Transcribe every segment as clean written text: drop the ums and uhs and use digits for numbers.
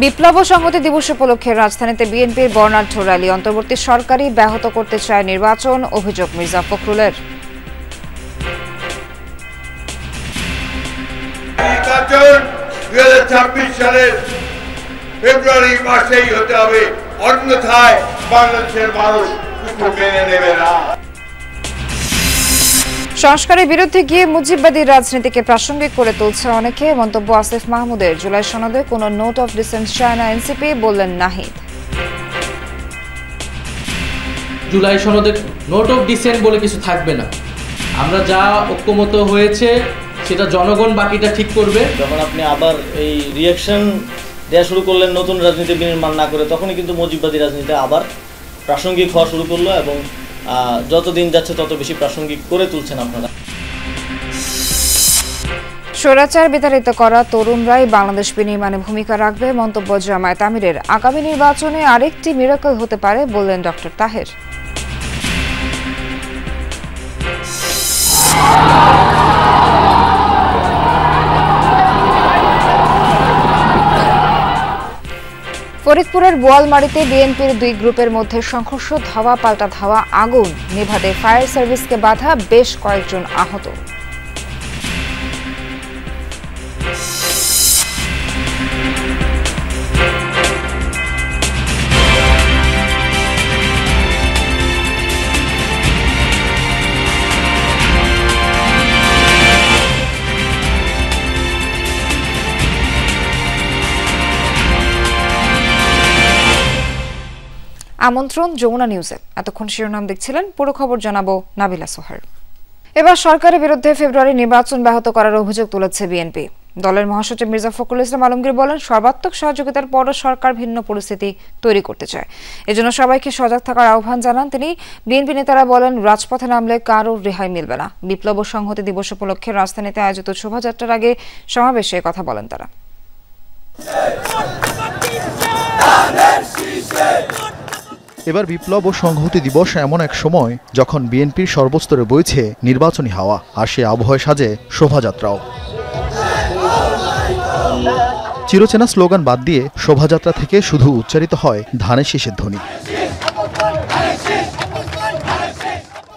বিপ্লব ও সংহতি দিবস উপলক্ষে রাজধানীতে বিএনপির বর্ণাঢ্য র্যালি। অন্তর্বর্তী সরকারই ব্যাহত করতে চায় নির্বাচন, অভিযোগ মির্জা ফখরুলের। নির্বাচন 2026 সালের ফেব্রুয়ারি মাসেই হতে হবে, অন্যথায় বাংলাদেশের মানুষ কিছু মেনে নেবে না। সংস্কারের বিরুদ্ধে গিয়ে মুজিববাদী রাজনীতিকে প্রাসঙ্গিক করে তুলছে অনেকে। মন্তব্য আসিফ মাহমুদের। জুলাই সনদে কোনো নোট অফ ডিসেন্ট চায় না এনসিপি, বললেন নাহিদ। জুলাই সনদে নোট অফ ডিসেন্ট বলে কিছু থাকবে না। আমরা যা ঐক্যমত হয়েছে সেটা জনগণ বাকিটা ঠিক করবে। যখন আপনি আবার এই রিঅ্যাকশন দেওয়া শুরু করলেন নতুন রাজনীতি বিনির্মাণ না করে, তখনই কিন্তু মুজিববাদী রাজনীতি আবার প্রাসঙ্গিক হওয়া শুরু করলো এবং যত দিন যাচ্ছে তত বেশি প্রাসঙ্গিক করে তুলছেন আপনারা। স্বৈরাচার বিতাড়িত করা তরুণরাই বাংলাদেশ বিনির্মাণে ভূমিকা রাখবে, মন্তব্য জামায়াত আমিরের। আগামী নির্বাচনে আরেকটি মিরাকল হতে পারে, বললেন ডক্টর তাহের। ফরিদপুরের বোয়ালমারীতে বিএনপির দুই গ্রুপের মধ্যে সংঘর্ষ, ধাওয়া পাল্টা ধাওয়া, আগুন নেভাতে ফায়ার সার্ভিসকে বাধা, বেশ কয়েকজন আহত। আমন্ত্রণ যমুনা নিউজে। এতক্ষণ শিরোনাম দেখছিলেন, পুরো খবর জানাবো নাবিলা সোহার। এবার সরকারের বিরুদ্ধে ফেব্রুয়ারি নির্বাচন ব্যাহত করার অভিযোগ তুলেছে বিএনপি। দলের মহাসচিব মির্জা ফখরুল ইসলাম আলমগীর বলেন, সর্বাত্মক সহযোগিতার পরও সরকার ভিন্ন পরিস্থিতি তৈরি করতে চায়। এজন্য সবাইকে সজাগ থাকার আহ্বান জানান তিনি। বিএনপি নেতারা বলেন, রাজপথে নামলে কারোর রেহাই মিলবে না। বিপ্লব ও সংহতি দিবস উপলক্ষে রাজধানীতে আয়োজিত শোভাযাত্রার আগে সমাবেশে কথা বলেন তারা। এবার বিপ্লব ও সংহতি দিবস এমন এক সময় যখন বিএনপির সর্বস্তরে বইছে নির্বাচনী হাওয়া, আর সে আবহাওয়ায় সাজে শোভাযাত্রাও। চিরচেনা স্লোগান বাদ দিয়ে শোভাযাত্রা থেকে শুধু উচ্চারিত হয় ধানের শীষের ধ্বনি।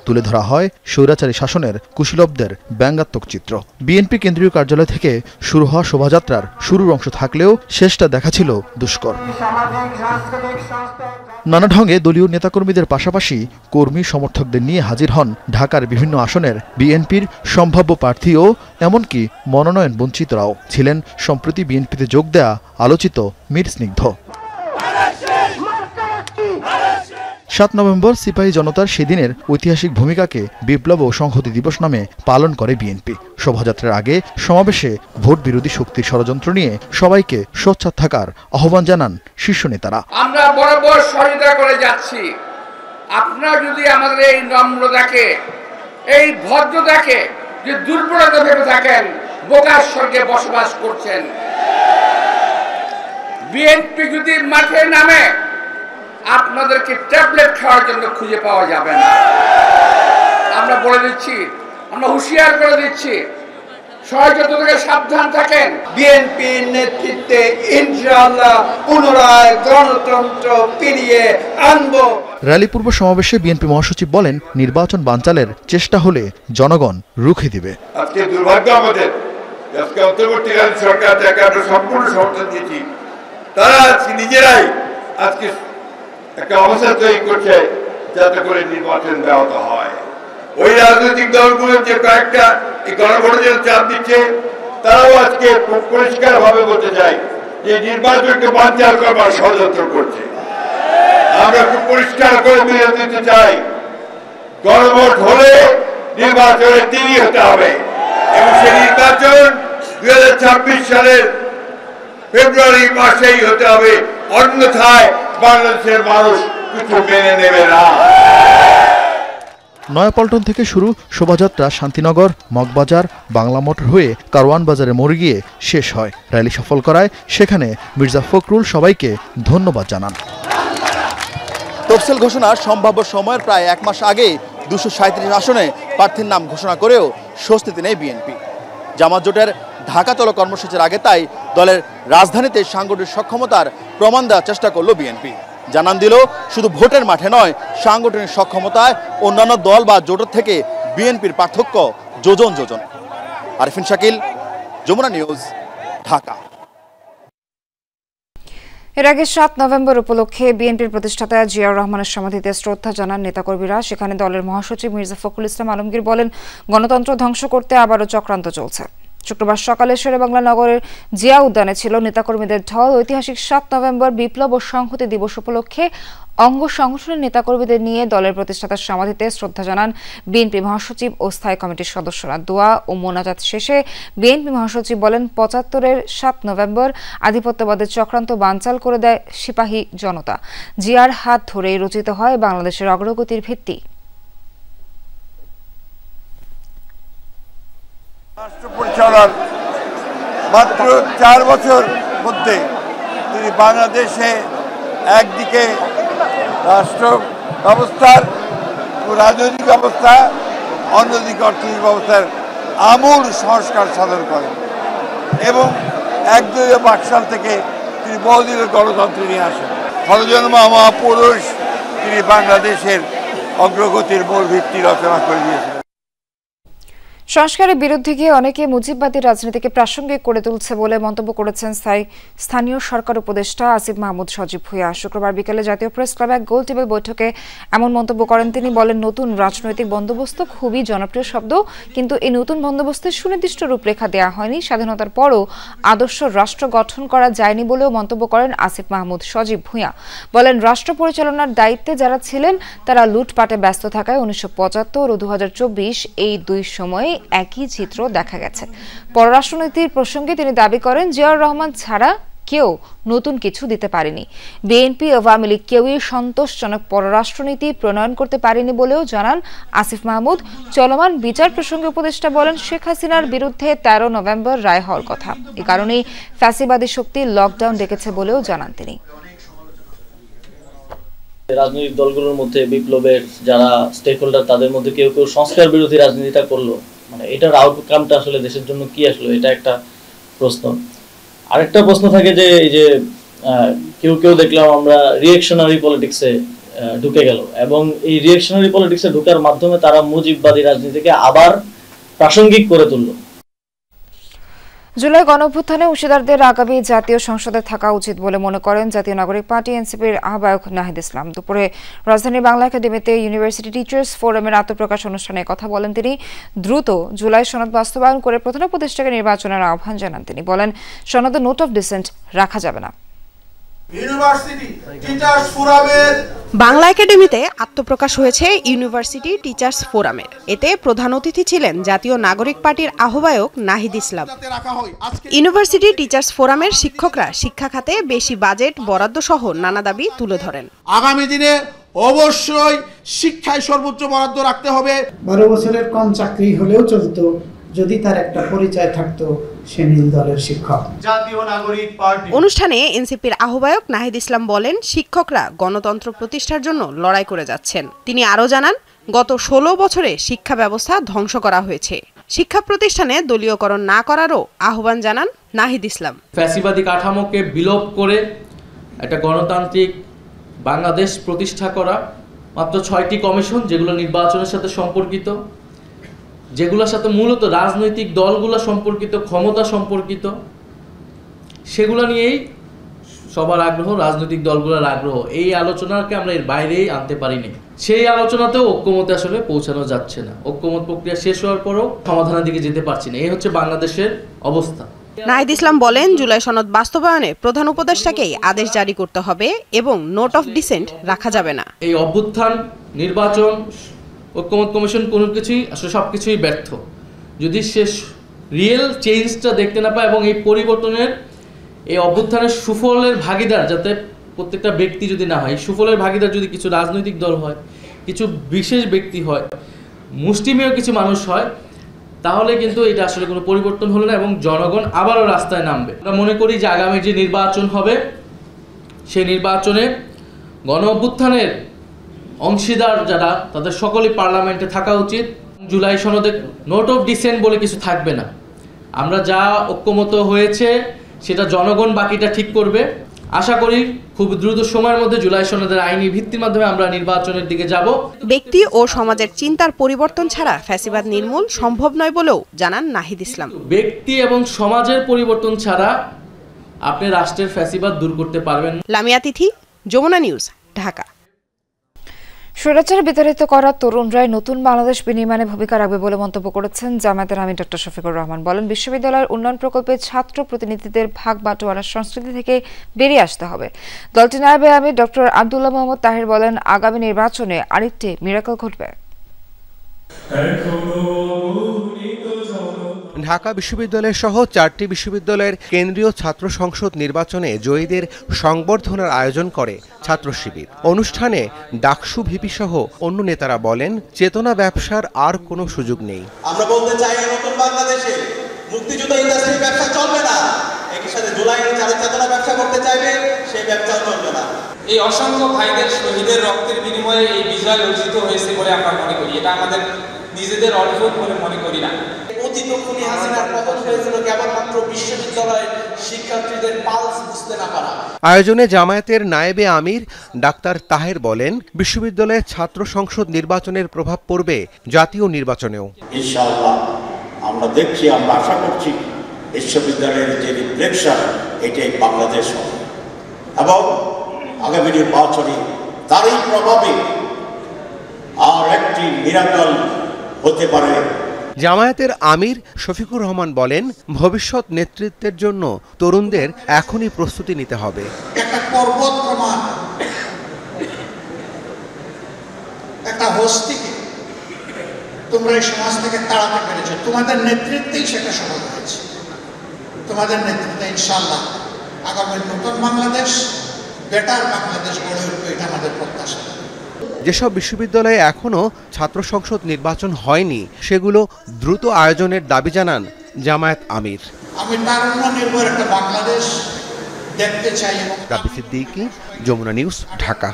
তুলে ধরা হয় স্বৈরাচারী শাসনের কুশীলবদের ব্যঙ্গাত্মক চিত্র। বিএনপি কেন্দ্রীয় কার্যালয় থেকে শুরু হওয়া শোভাযাত্রার শুরুর অংশ থাকলেও শেষটা দেখা ছিল দুষ্কর। নানা ঢঙ্গে দলীয় নেতাকর্মীদের পাশাপাশি কর্মী সমর্থকদের নিয়ে হাজির হন ঢাকার বিভিন্ন আসনের বিএনপির সম্ভাব্য প্রার্থী ও এমনকি মনোনয়ন বঞ্চিতরাও। ছিলেন সম্প্রতি বিএনপিতে যোগ দেয়া আলোচিত মীর স্নিগ্ধ। 7 নভেম্বর সিপাহী জনতার সেদিনের ঐতিহাসিক ভূমিকাকে বিপ্লব ও সংহতি দিবস নামে পালন করে বিএনপি। শোভাযাত্রার আগে সমাবেশে ভোট বিরোধী শক্তির ষড়যন্ত্র নিয়ে সবাইকে সোচ্চার থাকার আহ্বান জানান শীর্ষ নেতারা। আমরা বরাবর সহযোগিতা করে যাচ্ছি। আপনারা যদি আমাদের এই নম্রতাকে, এই ভদ্রতাকে যে দুর্বলতা ভেবে থাকেন, বোকার স্বর্গে বসবাস করছেন। বিএনপি যদি মাঠে নামে আপনাদেরকে ট্যাবলেট খাওয়ার জন্য খুঁজে পাওয়া যাবে না। আমরা বলে দিচ্ছি, আমরা হুঁশিয়ার করে দিচ্ছি, সহযোগিতা থেকে সাবধান থাকেন। বিএনপির নেতৃত্বে ইনশাআল্লাহ পুনরায় গণতন্ত্র ফিরিয়ে আনবো। র্যালি পূর্ব সমাবেশে বিএনপি মহাসচিব বলেন, নির্বাচন বানচালের চেষ্টা হলে জনগণ রুখে দিবে। আজকে দুর্ভাগ্য আমাদের, আজকে অন্তর্বর্তীকালীন সরকার যাকে আমরা সম্পূর্ণ সমর্থন দিয়েছি, তারা আজকে নিজেরাই আজকে একটা অবস্থা তৈরি করছে যাতে করে নির্বাচন ব্যাহত হয়। ওই রাজনৈতিক দলগুলো যে কয়েকটা এই গণভোটের চাপ দিচ্ছে, তারাও আজকে পরিষ্কার ভাবে বলতে চাই যে নির্বাচনকে বানচাল করবার ষড়যন্ত্র করছে। আমরা খুব পরিষ্কার করে মেনে দিতে চাই, গণভোট হলে নির্বাচনের দিনই হতে হবে এবং সেই নির্বাচন 2026 সালের ফেব্রুয়ারি মাসেই হতে হবে, অন্যথায় বাংলাদেশের মানুষ কিছু মেনে নেবে না। নয়াপল্টন থেকে শুরু শোভাযাত্রা শান্তিনগর, মগবাজার, বাংলা মোটর হয়ে কারওয়ান বাজারে মোড়ে গিয়ে শেষ হয়। র্যালি সফল করায় সেখানে মির্জা ফখরুল সবাইকে ধন্যবাদ জানান। তফসিল ঘোষণার সম্ভাব্য সময়ের প্রায় 1 মাস আগে 237 আসনে প্রার্থীর নাম ঘোষণা করেও স্বস্তিতে নেই বিএনপি। জামাত জোটের ঢাকা চলো কর্মসূচির আগে তাই দলের রাজধানীতে সাংগঠনিক সক্ষমতার প্রমাণ দেওয়ার চেষ্টা করল বিএনপি। জানান দিল শুধু ভোটের মাঠে নয়, সাংগঠনিক সক্ষমতায় অন্যান্য দল বা জোটের থেকে বিএনপির পার্থক্য যোজন যোজন। আরিফিন শাকিল, যমুনা নিউজ, ঢাকা। এর আগে ৭ নভেম্বর উপলক্ষে বিএনপির প্রতিষ্ঠাতা জিয়াউর রহমানের সমাধিতে শ্রদ্ধা জানান নেতাকর্মীরা। সেখানে দলের মহাসচিব মির্জা ফখরুল ইসলাম আলমগীর বলেন, গণতন্ত্র ধ্বংস করতে আবারও চক্রান্ত চলছে। শুক্রবার সকালে শেরেবাংলা নগরের জিয়া উদ্যানে ছিল নেতাকর্মীদের ঢল। ঐতিহাসিক ৭ নভেম্বর বিপ্লব ও সংহতি দিবস উপলক্ষে অঙ্গ সংগঠনের নেতাকর্মীদের নিয়ে দলের প্রতিষ্ঠাতার সমাধিতে শ্রদ্ধা জানান বিএনপি মহাসচিব ও স্থায়ী কমিটির সদস্যরা। দোয়া ও মোনাজাত শেষে বিএনপি মহাসচিব বলেন, ৭৫-এর ৭ নভেম্বর আধিপত্যবাদের চক্রান্ত বানচাল করে দেয় সিপাহী জনতা। জিয়ার হাত ধরেই রচিত হয় বাংলাদেশের অগ্রগতির ভিত্তি। রাষ্ট্র পরিচালনার মাত্র 4 বছর মধ্যে তিনি বাংলাদেশে একদিকে রাষ্ট্র ব্যবস্থার রাজনৈতিক ব্যবস্থা, অন্যদিকে অর্থনৈতিক ব্যবস্থার আমূল সংস্কার সাধন করেন এবং একদলীয় বাকশাল থেকে তিনি বহুদিনের গণতন্ত্র নিয়ে আসেন। ষড়জন্ম মহাপুরুষ তিনি বাংলাদেশের অগ্রগতির মূল ভিত্তি রচনা করে দিয়েছেন। সংস্কারের বিরুদ্ধে গিয়ে অনেকে মুজিববাদী রাজনীতিকে প্রাসঙ্গিক করে তুলছে বলে মন্তব্য করেছেন স্থানীয় সরকার উপদেষ্টা আসিফ মাহমুদ সজীব ভুঁইয়া। শুক্রবার বিকেলে জাতীয় প্রেস ক্লাবে এক গোল টেবিল বৈঠকে এমন মন্তব্য করেন তিনি। বলেন, নতুন রাজনৈতিক বন্দোবস্ত খুবই জনপ্রিয় শব্দ, কিন্তু এই নতুন বন্দোবস্তের সুনির্দিষ্ট রূপরেখা দেওয়া হয়নি। স্বাধীনতার পরও আদর্শ রাষ্ট্র গঠন করা যায়নি বলেও মন্তব্য করেন আসিফ মাহমুদ সজীব ভুঁইয়া। বলেন, রাষ্ট্র পরিচালনার দায়িত্বে যারা ছিলেন তারা লুটপাটে ব্যস্ত থাকায় 1975 ও 2024 এই দুই সময়ে একই চিত্র দেখা গেছে। পররাষ্ট্রনীতির প্রসঙ্গে তিনি দাবি করেন, জিয়াউর রহমান ছাড়া কেউ নতুন কিছু দিতে পারেনি। বিএনপি ও আওয়ামী লীগ কেউই সন্তোষজনক পররাষ্ট্রনীতি প্রণয়ন করতে পারেনি বলেও জানান আসিফ মাহমুদ। চলমান বিচার প্রসঙ্গে উপদেষ্টা বলেন, শেখ হাসিনার বিরুদ্ধে 13 নভেম্বর রায় হওয়ার কথা। এ কারণেই ফ্যাসিবাদী শক্তি লকডাউন ডেকেছে বলেও জানান তিনি। রাজনৈতিক দলগুলোর মধ্যে বিপ্লবের যারা স্টেক হোল্ডার তাদের মধ্যে কেউ কেউ সংস্কার বিরোধী রাজনীতিটা করলো, মানে এটার আউটকামটা আসলে দেশের জন্য কি আসলো, এটা একটা প্রশ্ন। আরেকটা প্রশ্ন থাকে যে এই যে কেউ কেউ দেখলাম আমরা রিঅ্যাকশনারি পলিটিক্সে ঢুকে গেল এবং এই রিঅ্যাকশনারি পলিটিক্সে ঢোকার মাধ্যমে তারা মুজিববাদী রাজনীতিকে আবার প্রাসঙ্গিক করে তুললো। জুলাই গণঅভ্যুত্থানে অংশীদারদের আগামী জাতীয় সংসদে থাকা উচিত বলে মনে করেন জাতীয় নাগরিক পার্টি এনসিপির আহ্বায়ক নাহিদ ইসলাম। দুপুরে রাজধানীর বাংলা একাডেমিতে ইউনিভার্সিটি টিচার্স ফোরামের আত্মপ্রকাশ অনুষ্ঠানে কথা বলেন তিনি। দ্রুত জুলাই সনদ বাস্তবায়ন করে প্রধান উপদেষ্টাকে নির্বাচনের আহ্বান জানান তিনি। বলেন, সনদে নোট অফ ডিসেন্ট রাখা যাবে না। বাংলা একাডেমিতে আত্মপ্রকাশ হয়েছে ইউনিভার্সিটি টিচার্স ফোরামের। এতে প্রধান অতিথি ছিলেন জাতীয় নাগরিক পার্টির আহ্বায়ক নাহিদ ইসলাম। ইউনিভার্সিটি টিচার্স ফোরামের শিক্ষকরা শিক্ষা খাতে বেশি বাজেট বরাদ্দ সহ নানা দাবি তুলে ধরেন। আগামী দিনে অবশ্যই শিক্ষায় সর্বোচ্চ বরাদ্দ রাখতে হবে। 12 বছরের কম চাকরি হলেও চলতো যদি তার একটা পরিচয় থাকতো সে নীল দলের শিক্ষক। জাতীয় নাগরিক পার্টি অনুষ্ঠানে এনসিপির আহ্বায়ক নাহিদ ইসলাম বলেন, শিক্ষকরা গণতন্ত্র প্রতিষ্ঠার জন্য লড়াই করে যাচ্ছেন। তিনি আরও জানান, গত 16 বছরে শিক্ষা ব্যবস্থা ধ্বংস করা হয়েছে। শিক্ষা প্রতিষ্ঠানে দলীয়করণ না করারও আহ্বান জানান নাহিদ ইসলাম। ফ্যাসিবাদী কাঠামোকে বিলোপ করে একটা গণতান্ত্রিক বাংলাদেশ প্রতিষ্ঠা করা, মাত্র 6টি কমিশন যেগুলো নির্বাচনের সাথে সম্পর্কিত, যেগুলোর সাথে মূলত রাজনৈতিক দলগুলো সম্পর্কিত, ক্ষমতা সম্পর্কিত, সেগুলো নিয়েই সবার আগ্রহ, রাজনৈতিক দলগুলোর আগ্রহ। এই আলোচনাকে আমরা এর বাইরেই আনতে পারিনি। সেই আলোচনাতেও ঐক্যমতে আসলে পৌঁছানো যাচ্ছে না। ঐক্যমত প্রক্রিয়া শেষ হওয়ার পরও সমাধানের দিকে যেতে পারছি না। এই হচ্ছে বাংলাদেশের অবস্থা। নাহিদ ইসলাম বলেন, জুলাই সনদ বাস্তবায়নে প্রধান উপদেষ্টাকেই আদেশ জারি করতে হবে এবং নোট অফ ডিসেন্ট রাখা যাবে না। এই অভ্যুত্থান, নির্বাচন, ঐক্যমত কমিশন কোনো কিছুই আসলে সব কিছুই ব্যর্থ যদি শেষ রিয়েল চেঞ্জটা দেখতে না পায় এবং এই পরিবর্তনের, এই অভ্যুত্থানের সুফলের ভাগিদার যাতে প্রত্যেকটা ব্যক্তি যদি না হয়, সুফলের ভাগিদার যদি কিছু রাজনৈতিক দল হয়, কিছু বিশেষ ব্যক্তি হয়, মুষ্টিমেয় কিছু মানুষ হয়, তাহলে কিন্তু এটা আসলে কোনো পরিবর্তন হলো না এবং জনগণ আবারও রাস্তায় নামবে। আমরা মনে করি যে আগামী যে নির্বাচন হবে সেই নির্বাচনে গণ অভ্যুত্থানের অংশীদার যারা তাদের সকলেই পার্লামেন্টে থাকা উচিত। জুলাই সনদে নোট অফ ডিসেন্ট বলে কিছু থাকবে না। আমরা যা ঐক্যমত হয়েছে সেটা জনগণ বাকিটা ঠিক করবে। আশা করি খুব দ্রুত সময়ের মধ্যে জুলাই সনদের আইনি ভিত্তির মাধ্যমে আমরা নির্বাচনের দিকে যাব। ব্যক্তি ও সমাজের চিন্তার পরিবর্তন ছাড়া ফ্যাসিবাদ নির্মূল সম্ভব নয় বলেও জানান নাহিদ ইসলাম। ব্যক্তি এবং সমাজের পরিবর্তন ছাড়া আপনি রাষ্ট্রের ফ্যাসিবাদ দূর করতে পারবেন। লামিয়া তিথি, যমুনা নিউজ, ঢাকা। স্বৈরাচার বিতাড়িত করা তরুণরাই নতুন বাংলাদেশ বিনির্মাণে ভূমিকা রাখবে বলে মন্তব্য করেছেন জামায়াতের আমির ডক্টর শফিকুর রহমান। বলেন, বিশ্ববিদ্যালয়ের উন্নয়ন প্রকল্পে ছাত্র প্রতিনিধিদের ভাগ বাটোয়ারার সংস্কৃতি থেকে বেরিয়ে আসতে হবে। দলটির নায়েবে আমির ডক্টর আব্দুল্লাহ মোহাম্মদ তাহের বলেন, আগামী নির্বাচনে আরেকটি মিরাকল ঘটবে। ঢাকা বিশ্ববিদ্যালয় সহ 4টি বিশ্ববিদ্যালয়ের কেন্দ্রীয় ছাত্র সংসদ নির্বাচনে জয়ীদের সংবর্ধনার আয়োজন করে ছাত্র শিবির। অনুষ্ঠানে ডাকসু ভিপি সহ অন্য নেতারা বলেন, চেতনা ব্যবসার আর কোনো সুযোগ নেই। আমরা বলতে চাই, নতুন বাংলাদেশে মুক্তিযুদ্ধ ইন্ডাস্ট্রি ব্যবসা চলবে না, একই সাথে জুলাইয়ের যারা চেতনা ব্যবসা করতে চাইবে সেই ব্যবসা চলবে না। এই অসংখ্য ভাইদের শহীদের রক্তের বিনিময়ে এই বিজয় অর্জিত হয়েছে বলে আমরা মনে করি। এটা আমাদের নিজেদের অর্জন বলে মনে করি না। অতীত খুনি হাসিনার পতন হয়েছিল কেবলমাত্র বিশ্ববিদ্যালয়ের শিক্ষার্থীদের পালস বুঝতে না পারা। আয়োজনে জামায়াতের নায়েবে আমির ডাক্তার তাহের বলেন, বিশ্ববিদ্যালয়ের ছাত্র সংসদ নির্বাচনের প্রভাব পড়বে জাতীয় নির্বাচনেও। ইনশাআল্লাহ আমরা দেখছি, আমরা আশা করছি বিশ্ববিদ্যালয়ের যে রিফ্লেকশন এটাই বাংলাদেশ হবে এবং আগামী নির্বাচনে তারই প্রভাবে আর একটি মিরাকল হতে পারে। জামায়াতের আমির শফিকুর রহমান বলেন, ভবিষ্যৎ নেতৃত্বের জন্য তরুণদের এখনই প্রস্তুতি নিতে হবে। একটা পর্বত প্রমাণ, একটা হস্তিকে তোমরা এই সমাজ থেকে তাড়াতে পেরেছো, তোমাদের নেতৃত্বেই সেটা সফল হয়েছে। তোমাদের নেতৃত্বে ইনশাআল্লাহ আগামী নতুন বাংলাদেশ, বেটার বাংলাদেশ গড়ে উঠবে, এটা আমাদের প্রত্যাশা। যেসব বিশ্ববিদ্যালয়ে এখনও ছাত্র সংসদ নির্বাচন হয়নি সেগুলো দ্রুত আয়োজনের দাবি জানান জামায়াত আমির। আমি তারুণ্য নির্ভর একটা বাংলাদেশ দেখতে চাই। রাবি সিদ্দিকী, যমুনা নিউজ, ঢাকা।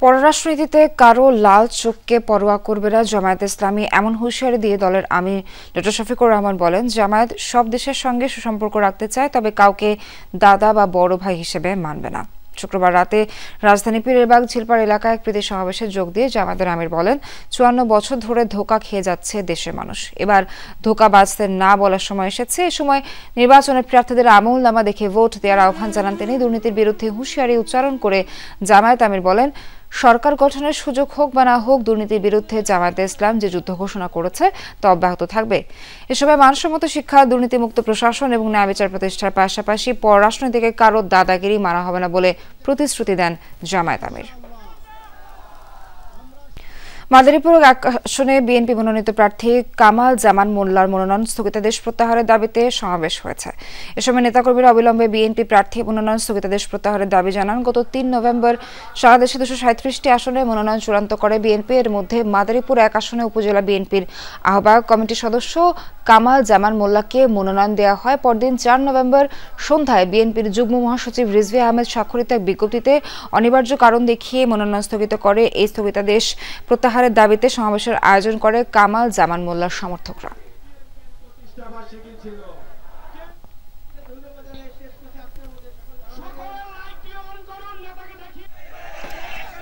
পররাষ্ট্রনীতিতে কারো লাল চোখকে পরোয়া করবে না জামায়াত ইসলামী, এমন হুঁশিয়ারি দিয়ে দলের আমির ডক্টর শফিকুর রহমান বলেন, জামায়াত সব দেশের সঙ্গে সুসম্পর্ক রাখতে চায়, তবে কাউকে দাদা বা বড় ভাই হিসেবে মানবে না। শুক্রবার রাতে রাজধানী পীরেরবাগ ঝিলপাড় এলাকায় এক প্রীতি সমাবেশে যোগ দিয়ে জামায়াতের আমির বলেন, 54 বছর ধরে ধোঁকা খেয়ে যাচ্ছে দেশের মানুষ, এবার ধোঁকা বাজতে না বলার সময় এসেছে। এ সময় নির্বাচনের প্রার্থীদের আমলনামা দেখে ভোট দেওয়ার আহ্বান জানান তিনি। দুর্নীতির বিরুদ্ধে হুঁশিয়ারি উচ্চারণ করে জামায়াত আমির বলেন, সরকার গঠনের সুযোগ হোক বা না হোক, দুর্নীতির বিরুদ্ধে জামায়াতে ইসলাম যে যুদ্ধ ঘোষণা করেছে তা অব্যাহত থাকবে। এ সময় মানসম্মত শিক্ষা, দুর্নীতিমুক্ত প্রশাসন এবং ন্যায় বিচার প্রতিষ্ঠার পাশাপাশি পররাষ্ট্রনীতিকে কারো দাদাগিরি মানা হবে না বলে প্রতিশ্রুতি দেন জামায়াত আমির। মাদারীপুর আসনে বিএনপি মনোনীত প্রার্থী কামাল জামান মোল্লার মনোনয়ন স্থগিতাদেশ প্রত্যাহারের দাবিতে সমাবেশ হয়েছে। এ সময় নেতাকর্মীরা অবিলম্বে বিএনপি প্রার্থী মনোনয়ন স্থগিতাদেশ প্রত্যাহারের দাবি জানান। গত 3 নভেম্বর সারা দেশে 237টি আসনে মনোনয়ন চূড়ান্ত করে বিএনপি। এর মধ্যে মাদারীপুর 1 আসনে উপজেলা বিএনপির আহ্বায়ক কমিটির সদস্য কামাল জামান মোল্লাকে মনোনয়ন দেওয়া হয়। পরদিন 4 নভেম্বর সন্ধ্যায় বিএনপির যুগ্ম মহাসচিব রিজভী আহমেদ স্বাক্ষরিত এক বিজ্ঞপ্তিতে অনিবার্য কারণ দেখিয়ে মনোনয়ন স্থগিত করে। এই স্থগিতাদেশ প্রত্যাহারের দাবিতে সমাবেশের আয়োজন করে কামাল জামান মোল্লার সমর্থকরা।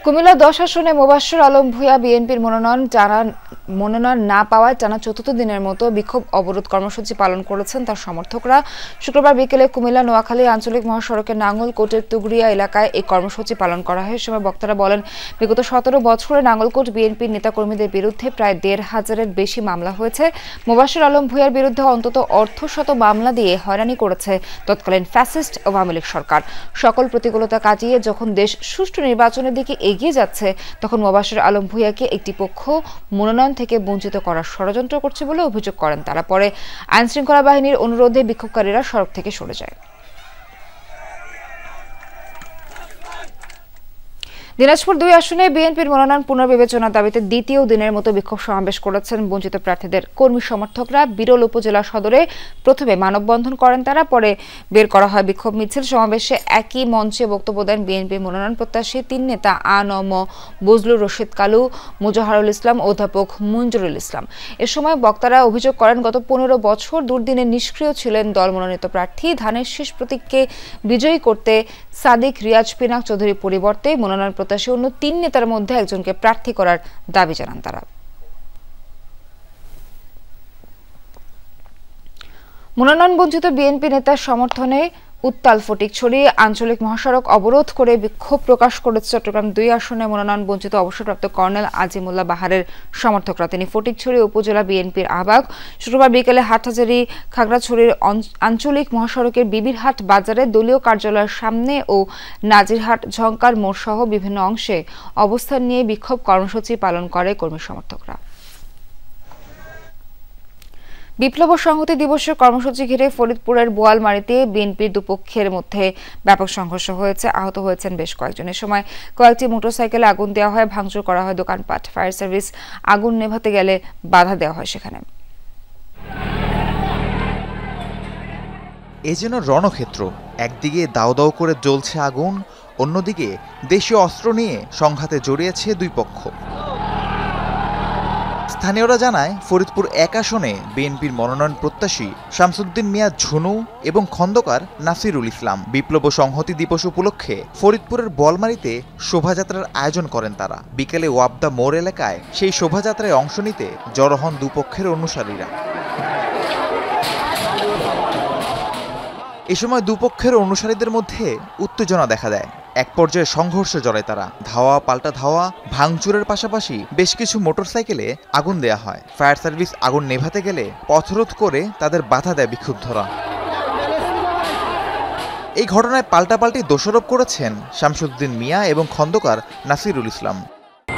কুমিল্লা 10 আসনে মোবাশ্বের আলম ভূঁইয়া বিএনপির মনোনয়ন না পাওয়ায় টানা 4র্থ দিনের মতো বিক্ষোভ অবরোধ কর্মসূচি পালন করেছেন তার সমর্থকরা। শুক্রবার বিকেলে কুমিল্লা নোয়াখালী আঞ্চলিক মহাসড়কের নাঙ্গলকোটের তুগরিয়া এলাকায় এই কর্মসূচি পালন করা হয়। সময় বক্তারা বলেন, বিগত 17 বছরে নাঙ্গলকোট বিএনপির নেতাকর্মীদের বিরুদ্ধে প্রায় 1,500-এর বেশি মামলা হয়েছে। মোবাশ্বের আলম ভূঁইয়ার বিরুদ্ধে অন্তত অর্ধশত মামলা দিয়ে হয়রানি করেছে তৎকালীন ফ্যাসিস্ট আওয়ামী লীগ সরকার। সকল প্রতিকূলতা কাটিয়ে যখন দেশ সুষ্ঠু নির্বাচনের দিকে এগিয়ে যাচ্ছে, তখন মোবাশ্বের আলম ভূঁইয়াকে একটি পক্ষ মনোনয়ন থেকে বঞ্চিত করার ষড়যন্ত্র করছে বলে অভিযোগ করেন তারা। পরে আইনশৃঙ্খলা বাহিনীর অনুরোধে বিক্ষোভকারীরা সড়ক থেকে সরে যায়। দিনাজপুর 2 আসনে বিএনপির মনোনয়ন পুনর্বিবেচনার দাবিতে দ্বিতীয় দিনের মতো বিক্ষোভ সমাবেশ করেছেন বঞ্চিত প্রার্থীদের কর্মী সমর্থকরা। বিরল উপজেলা সদরে প্রথমে মানববন্ধন করেন তারা, পরে বের করা হয় বিক্ষোভ মিছিল। সমাবেশে একই মঞ্চে বক্তব্য দেন বিএনপির মনোনয়ন প্রত্যাশী 3 নেতা আ.ন.ম বজলুর রশিদ কালু, মুজাহারুল ইসলাম, অধ্যাপক মঞ্জুরুল ইসলাম। এ সময় বক্তারা অভিযোগ করেন গত 15 বছর দুর্দিনে নিষ্ক্রিয় ছিলেন দল মনোনীত প্রার্থী। ধানের শীষ প্রতীককে বিজয়ী করতে সাদিক রিয়াজ পিনাক চৌধুরীর পরিবর্তে মনোনয়ন প্রত্যাশী অন্য 3 নেতার মধ্যে একজনকে প্রার্থী করার দাবি জানান তারা। মনোনয়ন বঞ্চিত বিএনপি নেতার সমর্থনে উত্তাল ফটিকছড়ি আঞ্চলিক মহাসড়ক অবরোধ করে বিক্ষোভ প্রকাশ করেছে চট্টগ্রাম 2 আসনে মনোনয়ন বঞ্চিত অবসরপ্রাপ্ত কর্নেল আজিমুল্লাহ বাহারের সমর্থকরা। তিনি ফটিকছড়ি উপজেলা বিএনপির আহ্বায়ক। শুক্রবার বিকেলে হাটহাজারী খাগড়াছড়ির আঞ্চলিক মহাসড়কের বিবিরহাট বাজারে দলীয় কার্যালয়ের সামনে ও নাজিরহাট ঝংকার মোড় সহ বিভিন্ন অংশে অবস্থান নিয়ে বিক্ষোভ কর্মসূচি পালন করে কর্মী সমর্থকরা। বিপ্লব ও সংহতি দিবসের কর্মসূচি ঘিরে ফরিদপুরের বোয়ালমারীতে বিএনপির দুপক্ষের মধ্যে ব্যাপক সংঘর্ষ হয়েছে, আহত হয়েছেন বেশ কয়েকজন। এ সময় কয়েকটি মোটরসাইকেলে আগুন দেওয়া হয়, ভাঙচুর করা হয় দোকানপাট। ফায়ার সার্ভিস আগুন নেভাতে গেলে বাধা দেওয়া হয় সেখানে। এ যেন রণক্ষেত্র, একদিকে দাও দাও করে জ্বলছে আগুন, অন্যদিকে দেশীয় অস্ত্র নিয়ে সংঘাতে জড়িয়েছে দুই পক্ষ। স্থানীয়রা জানায় ফরিদপুর 1 আসনে বিএনপির মনোনয়ন প্রত্যাশী শামসুদ্দিন মিয়া ঝুনু এবং খন্দকার নাসিরুল ইসলাম বিপ্লব ও সংহতি দিবস উপলক্ষে ফরিদপুরের বোয়ালমারীতে শোভাযাত্রার আয়োজন করেন তারা। বিকেলে ওয়াবদা মোড় এলাকায় সেই শোভাযাত্রায় অংশ নিতে জড়ো হন দুপক্ষের অনুসারীরা। এ সময় দুপক্ষের অনুসারীদের মধ্যে উত্তেজনা দেখা দেয়। এক পর্যায়ে সংঘর্ষে জড়ায় তারা। ধাওয়া পাল্টা ধাওয়া, ভাঙচুরের পাশাপাশি বেশ কিছু মোটরসাইকেলে আগুন দেয়া হয়। ফায়ার সার্ভিস আগুন নেভাতে গেলে পথরোধ করে তাদের বাধা দেয় বিক্ষুব্ধরা। এই ঘটনায় পাল্টাপাল্টি দোষারোপ করেছেন শামসুদ্দিন মিয়া এবং খন্দকার নাসিরুল ইসলাম।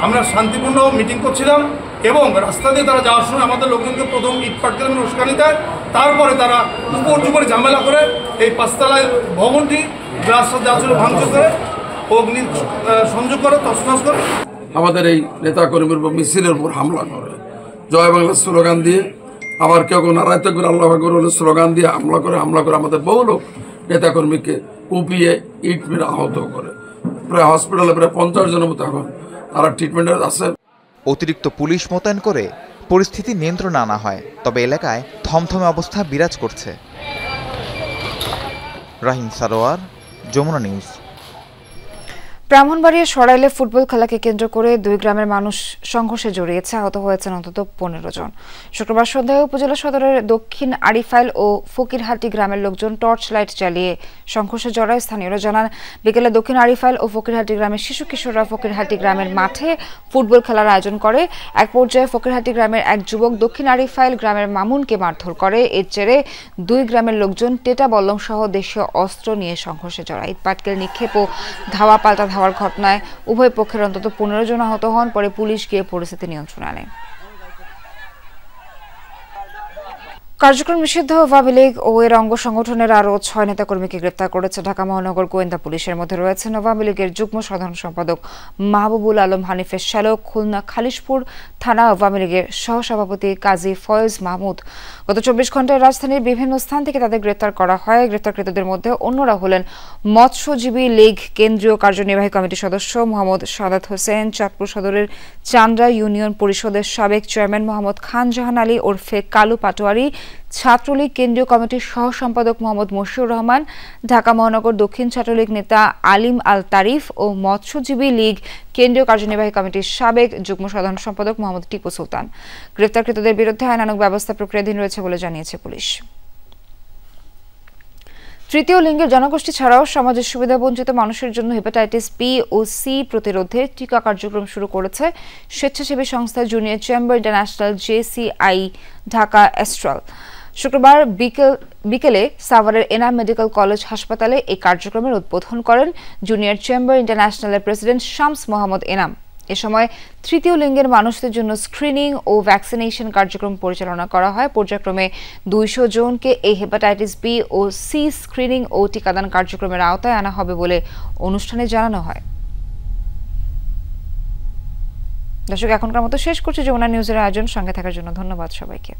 আমরা শান্তিপূর্ণ মিটিং করছিলাম এবং রাস্তা দিয়ে তারা যাওয়ার সময় আমাদের লোকজনকে প্রথম ইট পাটকেল উস্কানি দেয়, তারপরে তারা উপরে ঝামেলা করে এই 5 তলায় ভবনটি রাস্তা যা ছিল ভাঙচুর করে অগ্নি সংযোগ করে তছনছ করে আমাদের এই নেতাকর্মীর উপর মিছিলের উপর হামলা করে, জয় বাংলা স্লোগান দিয়ে, আবার কেউ নারায় তকবীর আল্লাহু আকবার বলে স্লোগান দিয়ে হামলা করে আমাদের বহু লোক নেতাকর্মীকে কুপিয়ে ইট মেরে আহত করে। প্রায় হসপিটালে প্রায় 50 জনের মতো এখন তারা ট্রিটমেন্টে আছে। অতিরিক্ত পুলিশ মোতায়েন করে পরিস্থিতি নিয়ন্ত্রণে আনা হয়, তবে এলাকায় থমথমে অবস্থা বিরাজ করছে। রাহিম সারোয়ার, যমুনা নিউজ। ব্রাহ্মণবাড়িয়া সরাইলে ফুটবল খেলাকে কেন্দ্র করে 2 গ্রামের মানুষ সংঘর্ষে জড়িয়েছে, আহত হয়েছেন অন্তত 15 জন। শুক্রবার সন্ধ্যায় উপজেলা সদরের দক্ষিণ আরিফাইল ও ফকিরহাটি গ্রামের লোকজন টর্চ লাইট জ্বালিয়ে সংঘর্ষে জড়ায়। স্থানীয়রা জানান বিকেলে দক্ষিণ আরিফাইল ও ফকিরহাটি গ্রামের শিশু কিশোররা ফকিরহাটি গ্রামের মাঠে ফুটবল খেলার আয়োজন করে। এক পর্যায়ে ফকিরহাটি গ্রামের এক যুবক দক্ষিণ আরিফাইল গ্রামের মামুনকে মারধর করে। এর জেরে 2 গ্রামের লোকজন টেটা বল্লম সহ দেশীয় অস্ত্র নিয়ে সংঘর্ষে জড়ায়। ইট পাটকেল নিক্ষেপ ও ধাওয়া পাল্টা ধাওয়ার ঘটনায় উভয় পক্ষের অন্তত 15 জন আহত হন। পরে পুলিশ গিয়ে পরিস্থিতি নিয়ন্ত্রণে আনে। কার্যক্রম নিষিদ্ধ আওয়ামী লীগ ও এর অঙ্গ সংগঠনের আরও 6 নেতাকর্মীকে গ্রেপ্তার করেছে ঢাকা মহানগর গোয়েন্দা পুলিশের মধ্যে রয়েছেন আওয়ামী লীগের যুগ্ম সাধারণ সম্পাদক মাহবুবুল আলম হানিফের শ্যালক, খুলনা খালিশপুর থানা আওয়ামী লীগের সহসভাপতি কাজী ফয়েজ মাহমুদ। গত 24 ঘন্টায় রাজধানীর বিভিন্ন স্থান থেকে তাদের গ্রেপ্তার করা হয়। গ্রেপ্তারকৃতদের মধ্যে অন্যরা হলেন মৎস্যজীবী লীগ কেন্দ্রীয় কার্যনির্বাহী কমিটির সদস্য মোহাম্মদ সাদাত হোসেন, চাঁদপুর সদরের চান্দ্রা ইউনিয়ন পরিষদের সাবেক চেয়ারম্যান মোহাম্মদ খান জাহান আলী ওরফে কালু পাটোয়ারি, ছাত্রলীগ কেন্দ্রীয় কমিটির সহ সম্পাদক মোহাম্মদ মশিউর রহমান, ঢাকা মহানগর দক্ষিণ ছাত্রলীগ নেতা আলিম আল তারিফ ও মৎস্যজীবী লীগ কেন্দ্রীয় কার্যনির্বাহী কমিটির সাবেক যুগ্ম সাধারণ সম্পাদক মোহাম্মদ টিপু সুলতান। গ্রেপ্তারকৃতদের বিরুদ্ধে আইনানুগ ব্যবস্থা প্রক্রিয়াধীন রয়েছে বলে জানিয়েছে পুলিশ। তৃতীয় লিঙ্গের জনগোষ্ঠী ছাড়াও সমাজের সুবিধাবঞ্চিত মানুষের জন্য হেপাটাইটিস বি ও সি প্রতিরোধে টিকা কার্যক্রম শুরু করেছে স্বেচ্ছাসেবী সংস্থা junior chamber international JCI Dhaka Astral. শুক্রবার বিকেলে সাভারের এনাম মেডিকেল কলেজ হাসপাতালে এই কার্যক্রমের উদ্বোধন করেন জুনিয়র চেম্বার ইন্টারন্যাশনালের প্রেসিডেন্ট শামস মোহাম্মদ এনাম। এ সময় তৃতীয় লিঙ্গের মানুষদের জন্য স্ক্রিনিং ও ভ্যাকসিনেশন কার্যক্রম পরিচালনা করা হয়। পর্যায়ক্রমে 200 জনকে এই হেপাটাইটিস বি ও সি স্ক্রিনিং ও টিকাদান কার্যক্রমের আওতায় আনা হবে বলে অনুষ্ঠানে জানানো হয়। দর্শক, এখনকার মতো শেষ করছি যমুনা নিউজের আয়োজন। সঙ্গে থাকার জন্য ধন্যবাদ সবাইকে।